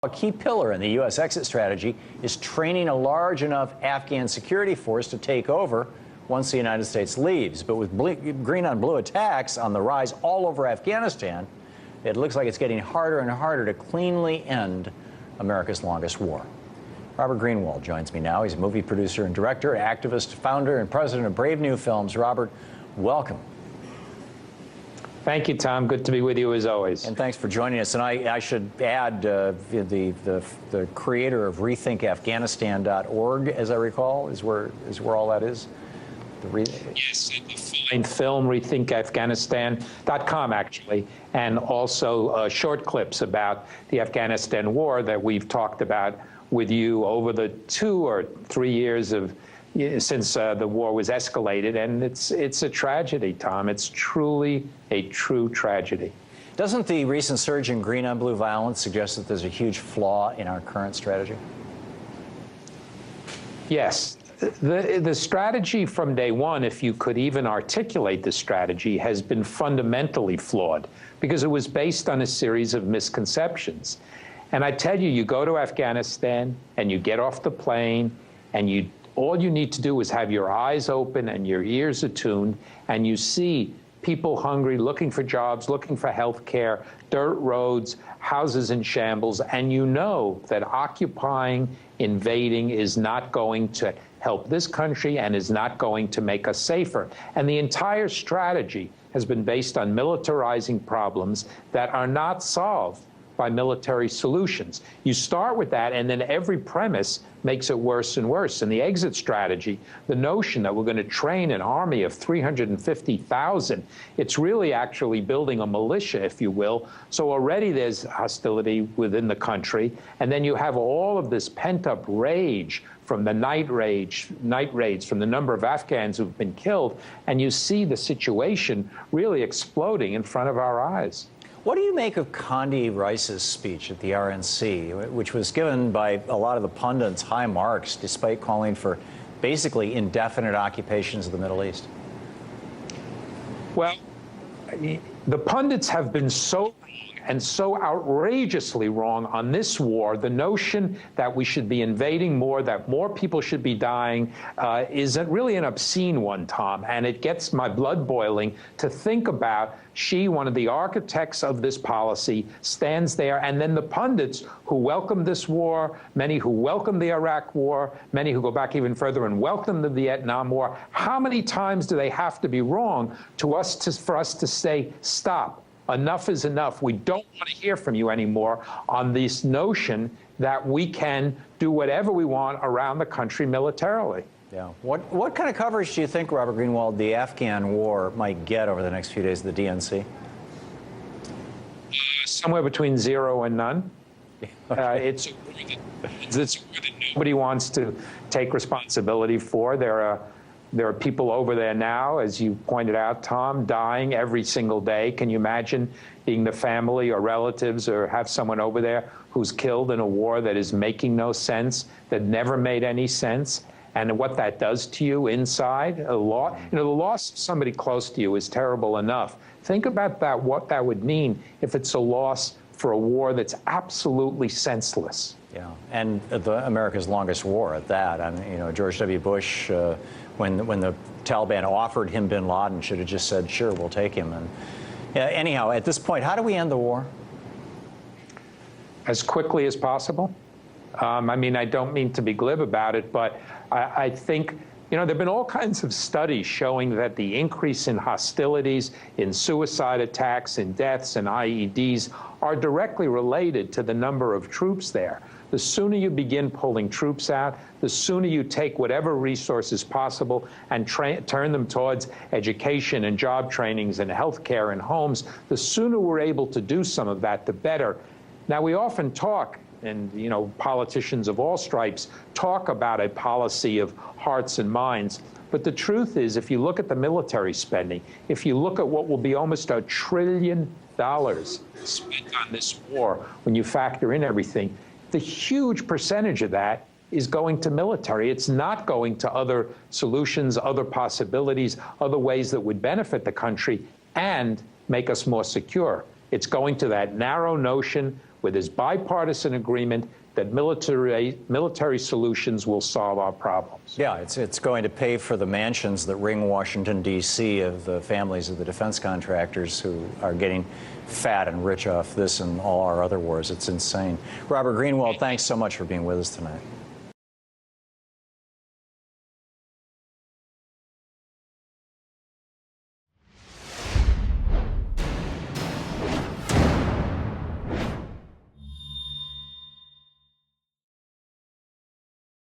A key pillar in the U.S. exit strategy is training a large enough Afghan security force to take over once the United States leaves. But with green on blue attacks on the rise all over Afghanistan, it looks like it's getting harder and harder to cleanly end America's longest war. Robert Greenwald joins me now. He's a movie producer and director, activist, founder, and president of Brave New Films. Robert, welcome. Thank you, Tom. Good to be with you as always. And thanks for joining us. And I should add the creator of Rethinkafghanistan.org, as I recall, is where all that is. Yes, find film, Rethinkafghanistan.com, actually, and also short clips about the Afghanistan war that we've talked about with you over the 2 or 3 years of since the war was escalated, and it's a tragedy, Tom. It's truly a true tragedy. Doesn't the recent surge in green on blue violence suggest that there's a huge flaw in our current strategy? Yes. The strategy from day one, if you could even articulate the strategy, has been fundamentally flawed because it was based on a series of misconceptions. And I tell you, you go to Afghanistan and you get off the plane and all you need to do is have your eyes open and your ears attuned, and you see people hungry, looking for jobs, looking for health care, dirt roads, houses in shambles, and you know that occupying, invading is not going to help this country and is not going to make us safer. And the entire strategy has been based on militarizing problems that are not solved by military solutions. You start with that, and then every premise makes it worse and worse. And the exit strategy, the notion that we're going to train an army of 350,000, it's really actually building a militia, if you will. So already there's hostility within the country, and then you have all of this pent-up rage from the night raids, from the number of Afghans who've been killed, and you see the situation really exploding in front of our eyes. What do you make of Condi Rice's speech at the RNC, which was given by a lot of the pundits high marks, despite calling for basically indefinite occupations of the Middle East? Well, the pundits have been so and so outrageously wrong on this war. The notion that we should be invading more, that more people should be dying, is really an obscene one, Tom. And it gets my blood boiling to think about she, one of the architects of this policy, stands there, and then the pundits who welcomed this war, many who welcomed the Iraq war, many who go back even further and welcomed the Vietnam War. How many times do they have to be wrong for us to say, stop? Enough is enough. We don't want to hear from you anymore on this notion that we can do whatever we want around the country militarily. Yeah. What kind of coverage do you think, Robert Greenwald, the Afghan war might get over the next few days of the DNC? Somewhere between 0 and none. Okay. It's a war that nobody wants to take responsibility for. There are people over there now, as you pointed out, Tom, dying every single day. Can you imagine being the family or relatives or have someone over there who's killed in a war that is making no sense, that never made any sense, and what that does to you inside? The loss of somebody close to you is terrible enough. Think about that, what that would mean if it's a loss for a war that's absolutely senseless. Yeah, and America's longest war at that. I mean, George W. Bush, when the Taliban offered him bin Laden, should have just said, sure, we'll take him. And anyhow, at this point, how do we end the war? As quickly as possible. I mean, I don't mean to be glib about it, but I think, there have been all kinds of studies showing that the increase in hostilities, in suicide attacks, in deaths, and IEDs are directly related to the number of troops there. The sooner you begin pulling troops out, the sooner you take whatever resources possible and turn them towards education and job trainings and health care and homes, the sooner we're able to do some of that, the better. Now, we often talk, and politicians of all stripes talk about a policy of hearts and minds. But the truth is, if you look at the military spending, if you look at what will be almost $1 trillion spent on this war, when you factor in everything, the huge percentage of that is going to military. It's not going to other solutions, other possibilities, other ways that would benefit the country and make us more secure. It's going to that narrow notion where there's bipartisan agreement that military solutions will solve our problems. Yeah, it's going to pay for the mansions that ring Washington, D.C. of the families of the defense contractors who are getting fat and rich off this and all our other wars. It's insane. Robert Greenwald, thanks so much for being with us tonight.